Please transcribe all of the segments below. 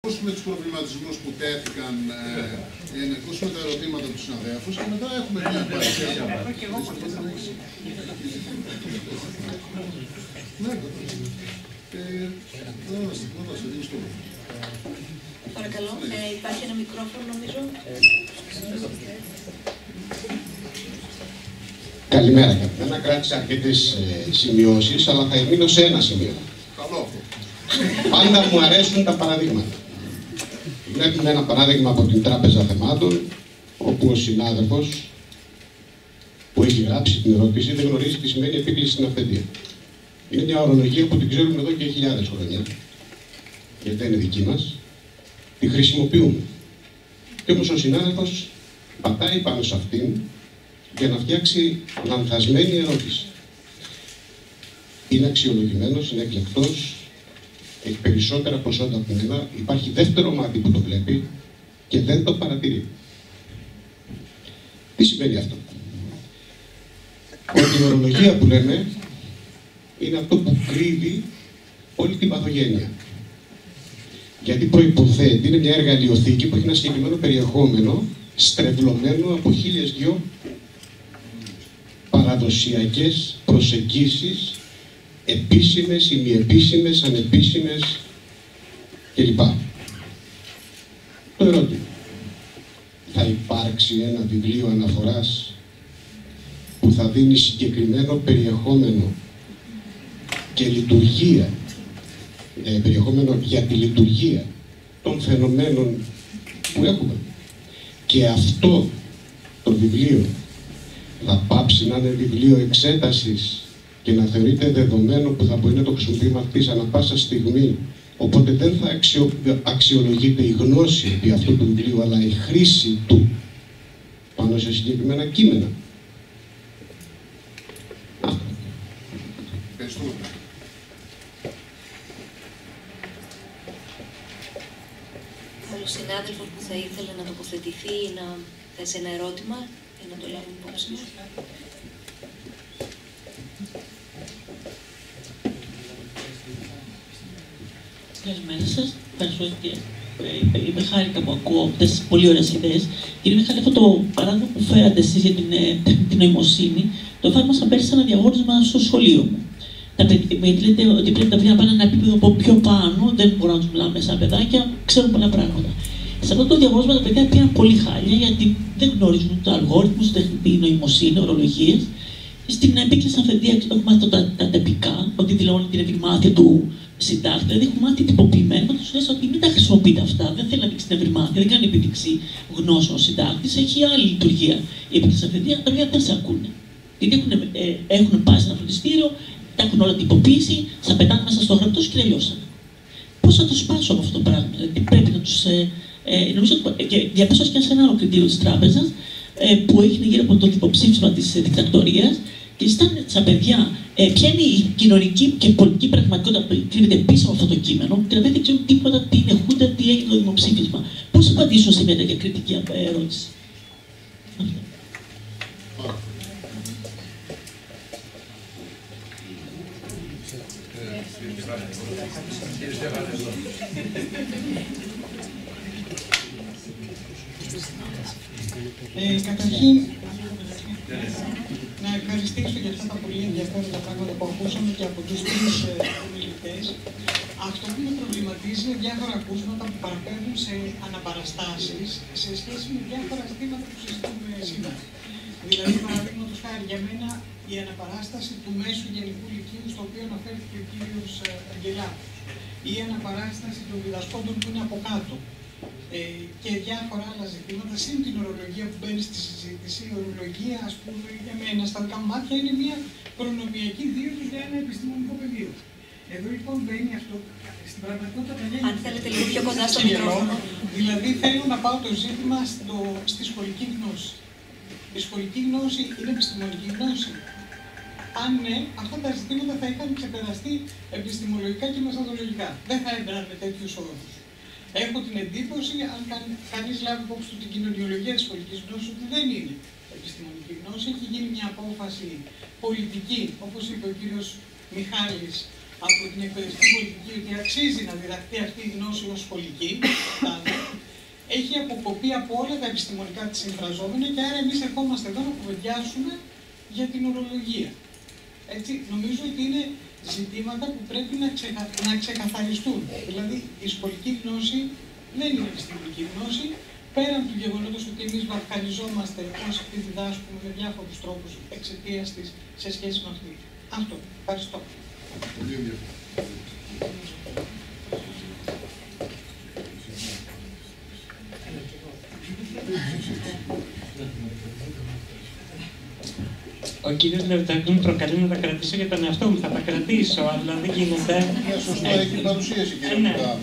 ακούσουμε τους προβληματισμούς που τέθηκαν, να ακούσουμε τα ερωτήματα του συναδέλφους και μετά έχουμε μια απάντηση. Παρακαλώ, υπάρχει ένα μικρόφωνο νομίζω. Καλημέρα, Καπιτάνα. Κράτησα αρκετές σημειώσεις, αλλά θα εμείνω σε ένα σημείο. Καλό. Πάντα μου αρέσουν τα παραδείγματα. Βλέπουμε ένα παράδειγμα από την Τράπεζα Θεμάτων, όπου ο συνάδελφος που έχει γράψει την ερώτηση δεν γνωρίζει τι σημαίνει επίκληση στην αυθεντία. Είναι μια ορολογία που την ξέρουμε εδώ και χιλιάδες χρόνια, γιατί δεν είναι δική μας, τη χρησιμοποιούμε. Και όμως ο συνάδελφος πατάει πάνω σε αυτήν για να φτιάξει λανθασμένη ερώτηση. Είναι αξιολογημένος, είναι εκλεκτός, έχει περισσότερα ποσότητα από μένα, υπάρχει δεύτερο μάτι που το βλέπει και δεν το παρατηρεί. Τι σημαίνει αυτό? Ότι η ορολογία που λέμε είναι αυτό που κρύβει όλη την παθογένεια. Γιατί προϋποθέτει, είναι μια εργαλειοθήκη που έχει ένα συγκεκριμένο περιεχόμενο, στρεβλωμένο από 1002 παραδοσιακές προσεγγίσεις, επίσημες, ημιεπίσημες, ανεπίσημες κλπ. Το ερώτημα. Θα υπάρξει ένα βιβλίο αναφοράς που θα δίνει συγκεκριμένο περιεχόμενο και λειτουργία, περιεχόμενο για τη λειτουργία των φαινομένων που έχουμε. Και αυτό το βιβλίο θα πάψει να είναι βιβλίο εξέτασης και να θεωρείται δεδομένο που θα μπορεί να το χρησιμοποιεί μαθητής ανά πάσα στιγμή. Οπότε δεν θα αξιολογείται η γνώση επί αυτού του βιβλίου, αλλά η χρήση του πάνω σε συγκεκριμένα κείμενα. Ευχαριστούμε. Άλλος συνάδελφος που θα ήθελε να τοποθετηθεί ή να θέσει ένα ερώτημα για να το λάβουμε υπόψη μας. Καλημέρα σας. Ευχαριστώ και είμαι χάρηκα που ακούω αυτές τις πολύ ωραίες ιδέες. Κύριε Μιχάλη, αυτό το παράδειγμα που φέρατε εσείς για την νοημοσύνη, το εφάρμοσα πέρσι σε ένα διαγώνισμα στο σχολείο μου. Λέτε ότι πρέπει τα παιδιά να πάνε ένα επίπεδο από πιο πάνω, δεν μπορούμε να τους μιλάμε σαν παιδάκια, ξέρουν πολλά πράγματα. Σε αυτό το διαγώνισμα τα παιδιά πήγαν πολύ χάλια, γιατί δεν γνωρίζουν το αλγόριθμους, τεχνητή νοημοσύνη, ορολογίες. Στην επίκληση αυθεντία έχουμε μάθει τα τυπικά, ότι δηλώνει την ευρυμάθεια του συντάκτη. Δηλαδή, έχουμε μάθει τυποποιημένα, μα του λες ότι μην τα χρησιμοποιείτε αυτά. Δεν θέλει να δείξει την ευρυμάθεια, δεν κάνει επίδειξη γνώσεων ο συντάκτη, έχει άλλη λειτουργία. Η επίκληση αυθεντία, τα παιδιά δεν σε ακούνε. Γιατί έχουν πάει σε ένα φροντιστήριο, τα έχουν όλα τυποποίηση, σα πετάνε μέσα στο γραπτό και τελειώσαν. Πώς θα το σπάσω από αυτό το πράγμα? Δηλαδή, πρέπει να τους. Νομίζω ότι διαπίστωσα και σε ένα άλλο κριτήριο της τράπεζας που έγινε γύρω από το υποψήφισμα της δικτατορίας και ζητάνε στα παιδιά ποια είναι η κοινωνική και πολιτική πραγματικότητα που κρύβεται πίσω από αυτό το κείμενο και δεν ξέρουν τίποτα τι είναι χούντα, τι έγινε το δημοψήφισμα. Πώς θα απαντήσω σε μια τέτοια κριτική ερώτηση? Καταρχήν, να ευχαριστήσω για αυτά τα πολύ ενδιαφέροντα πράγματα που ακούσαμε και από τους τρεις ομιλητές. Αυτό που με προβληματίζει είναι διάφορα ακούσματα που παραπέμπουν σε αναπαραστάσεις σε σχέση με διάφορα ζητήματα που συζητούμε σήμερα. Δηλαδή, παραδείγματος χάρη, για μένα η αναπαράσταση του μέσου γενικού λυκείου, στο οποίο αναφέρθηκε ο κύριος Αγγελάκος, ή η αναπαράσταση των διδασκόντων που είναι από κάτω. Και διάφορα άλλα ζητήματα, σύν την ορολογία που μπαίνει στη συζήτηση. Η ορολογία, ας πούμε, για μένα, στα δικά μου μάτια, είναι μια προνομιακή δήλωση για ένα επιστημονικό πεδίο. Εδώ λοιπόν μπαίνει αυτό. Στην πραγματικότητα τα Αν θέλετε λίγο πιο κοντά στο μικρόφωνο. Δηλαδή, θέλω να πάω το ζήτημα στη σχολική γνώση. Η σχολική γνώση είναι επιστημονική γνώση. Αν ναι, αυτά τα ζητήματα θα είχαν ξεπεραστεί επιστημολογικά και μεθοδολογικά. Δεν θα έμπαιναν με τέτοιους όρους. Έχω την εντύπωση, αν κανείς λάβει υπόψη του την κοινωνιολογία της σχολικής γνώσης, ότι δεν είναι επιστημονική γνώση. Έχει γίνει μια απόφαση πολιτική, όπως είπε ο κύριος Μιχάλης, από την εκπαιδευτική πολιτική ότι αξίζει να διδαχθεί αυτή η γνώση ως σχολική, έχει αποκοπεί από όλα τα επιστημονικά της συμφραζόμενα και άρα εμείς ερχόμαστε εδώ να κουβεντιάσουμε για την ορολογία. Έτσι, νομίζω ότι είναι ζητήματα που πρέπει να ξεκαθαριστούν. Δηλαδή, η σχολική γνώση δεν είναι επιστημονική γνώση, πέραν του γεγονότος ότι εμείς βαρκαριζόμαστε όσοι τη διδάσκουμε με διάφορους τρόπους εξαιτίας της σε σχέση με αυτή. Αυτό. Ευχαριστώ. Ο κύριος Λεωτάκη μου προκαλεί να τα κρατήσω για τον εαυτό μου. Θα τα κρατήσω, αλλά δεν γίνεται. Σωστά, έχει παρουσίαση, κύριε Μιχάλη.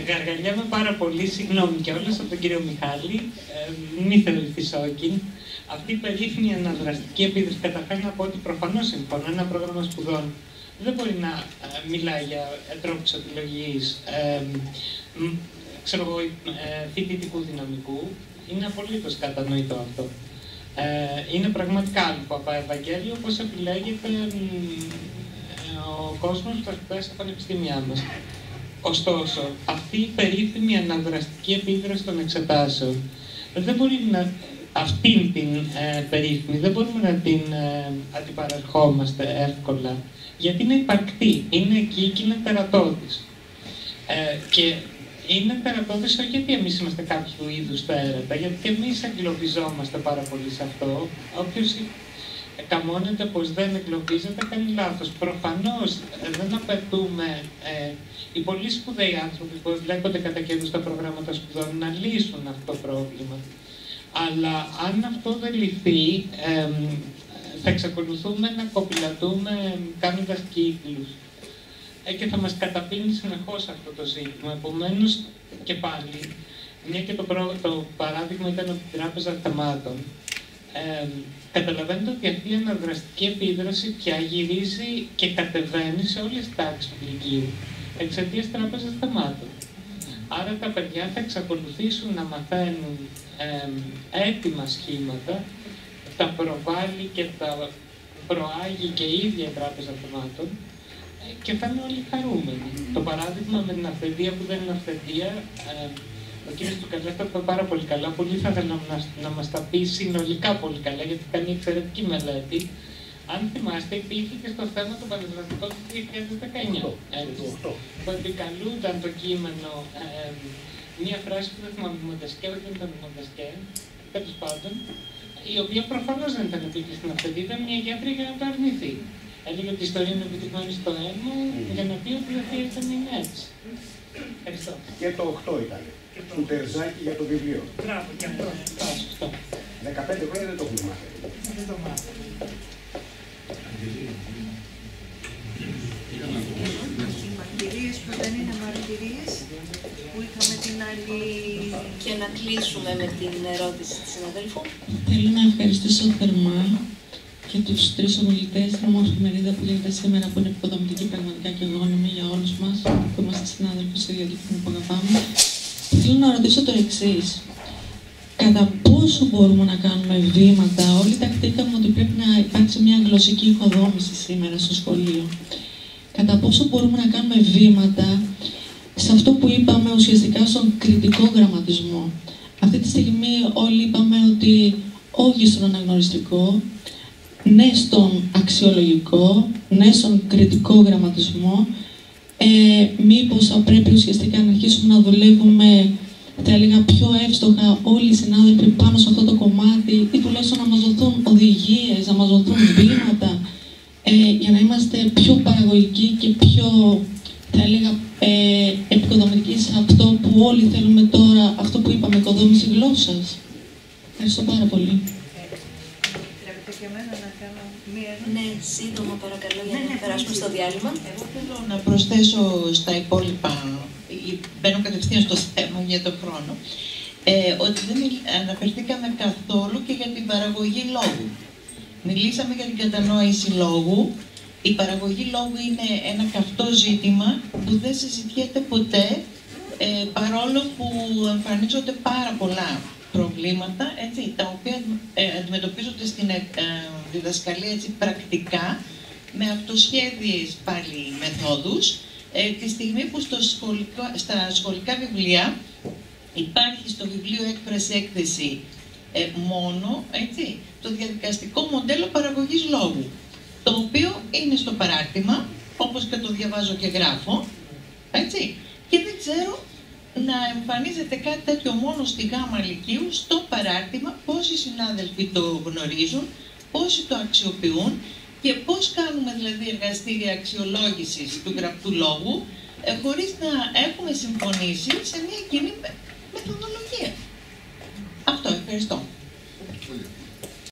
Γαργαλιάμαι πάρα πολύ, συγγνώμη κιόλας από τον κύριο Μιχάλη. Μη θεωρηθεί σόκιν. Αυτή η περίφημη αναδραστική επίδραση, καταρχάς να πω ότι προφανώς συμφωνώ, ένα πρόγραμμα σπουδών δεν μπορεί να μιλάει για τρόπους επιλογής φοιτητικού δυναμικού. Είναι απολύτως κατανοητό αυτό. Είναι πραγματικά άλλο από Ευαγγέλιο, όπως επιλέγεται ο κόσμος που θα σπουδάσει στα πανεπιστήμια μας. Ωστόσο, αυτή η περίφημη αναδραστική επίδραση των εξετάσεων δεν μπορεί να... Αυτήν την περίφημη δεν μπορούμε να την αντιπαραρχόμαστε εύκολα, γιατί είναι υπαρκτή, είναι εκεί και είναι τερατώδης. Και είναι τερατώδης όχι γιατί εμείς είμαστε κάποιου είδους τέρατα, γιατί και εμείς εγκλωβιζόμαστε πάρα πολύ σε αυτό. Όποιος καμώνεται πως δεν εγκλωβίζεται κάνει λάθος. Προφανώς δεν απαιτούμε οι πολύ σπουδαίοι άνθρωποι που βλέπονται κατά καιρούς στα προγράμματα σπουδών να λύσουν αυτό το πρόβλημα. Αλλά αν αυτό δεν λυθεί, θα εξακολουθούμε να κοπηλατούμε κάνοντας κύκλους. Και θα μας καταπίνει συνεχώς αυτό το ζήτημα. Επομένως, και πάλι, μια και το παράδειγμα ήταν από την Τράπεζα Θεμάτων, καταλαβαίνετε ότι αυτή η αναδραστική επίδραση πια γυρίζει και κατεβαίνει σε όλες τις τάξεις του Λυκείου, εξαιτίας Τράπεζας Θεμάτων. Άρα τα παιδιά θα εξακολουθήσουν να μαθαίνουν έτοιμα σχήματα, τα προβάλλει και τα προάγει και η ίδια η Τράπεζα Θεμάτων, και θα είναι όλοι χαρούμενοι. Το παράδειγμα με την αυθεντία που δεν είναι αυθεντία, ο κ. Τσουκαλιάς τα είπε πάρα πολύ καλά. Πολύ θα ήθελα να μας τα πει συνολικά πολύ καλά, γιατί κάνει εξαιρετική μελέτη. Αν θυμάστε, υπήρχε και στο θέμα του πανεπιστημίου του 2019. Που επικαλούνταν το κείμενο μία φράση που δεν θυμάμαι Μοντεσκέ, δεν ήταν Μοντεσκέ, τέλος πάντων, η οποία προφανώς δεν ήταν επίκριση στην αυθεντία, ήταν μια γιατρή για να το αρνηθεί. Έλεγε ότι η ιστορία είναι επιτυχημένη στο αίμα για να πει ότι δεν χρειάζεται να είναι έτσι. Ευχαριστώ. Και το 8 ήταν. Του Τερζάκη για το βιβλίο. Μπράβο, και αυτό. Σωστό. 15 χρόνια δεν το έχουμε μάθει. Δεν το μάθω. Οι μαρτυρίες που δεν είναι μαρτυρίες, που είχαμε την άλλη... Και να κλείσουμε με την ερώτηση της συναδέλφου. Θέλω να ευχαριστήσω θερμά και τους τρεις ομιλητές, την όμορφη μερίδα που γίνεται σήμερα, που είναι υποδομητική πραγματικά και γόνιμη για όλους μας, που είμαστε συνάδελφοι σε διαδίκτυο που αγαπάμε. Θέλω να ρωτήσω το εξής. Κατά πόσο μπορούμε να κάνουμε βήματα, όλοι τακτήκαμε ότι πρέπει να υπάρξει μια γλωσσική οικοδόμηση σήμερα στο σχολείο. Κατά πόσο μπορούμε να κάνουμε βήματα σε αυτό που είπαμε ουσιαστικά στον κριτικό γραμματισμό. Αυτή τη στιγμή όλοι είπαμε ότι όχι στον αναγνωριστικό, ναι στον αξιολογικό, ναι στον κριτικό γραμματισμό. Μήπως θα πρέπει ουσιαστικά να αρχίσουμε να δουλεύουμε, θα έλεγα, πιο εύστοχα όλοι οι συνάδελφοι πάνω σε αυτό το κομμάτι, ή τουλάχιστον να μας δοθούν οδηγίες, να μας δοθούν βήματα, για να είμαστε πιο παραγωγικοί και πιο, θα έλεγα, επικοδομητικοί σε αυτό που όλοι θέλουμε τώρα, αυτό που είπαμε, οικοδόμηση γλώσσας. Ευχαριστώ πάρα πολύ. Και εμένα να κάνω μία... Ναι, σύντομα παρακαλώ για να περάσουμε στο διάλειμμα. Εγώ θέλω να προσθέσω στα υπόλοιπα, μπαίνω κατευθείαν στο θέμα για τον χρόνο, ότι δεν αναφερθήκαμε καθόλου και για την παραγωγή λόγου. Μιλήσαμε για την κατανόηση λόγου. Η παραγωγή λόγου είναι ένα καυτό ζήτημα που δεν συζητιέται ποτέ, παρόλο που εμφανίζονται πάρα πολλά προβλήματα, έτσι, τα οποία αντιμετωπίζονται στην διδασκαλία έτσι, πρακτικά με αυτοσχέδιες πάλι μεθόδους, τη στιγμή που στα σχολικά βιβλία υπάρχει στο βιβλίο έκφραση έκθεση μόνο, έτσι, το διαδικαστικό μοντέλο παραγωγής λόγου, το οποίο είναι στο παράρτημα, όπως και το διαβάζω και γράφω, έτσι, και δεν ξέρω να εμφανίζεται κάτι τέτοιο μόνο στη Γάμα Λυκείου, στο παράρτημα, πόσοι συνάδελφοι το γνωρίζουν, πόσοι το αξιοποιούν και πώς κάνουμε δηλαδή εργαστήρια αξιολόγησης του γραπτού λόγου, χωρίς να έχουμε συμφωνήσει σε μια κοινή μεθοδολογία. Αυτό, ευχαριστώ.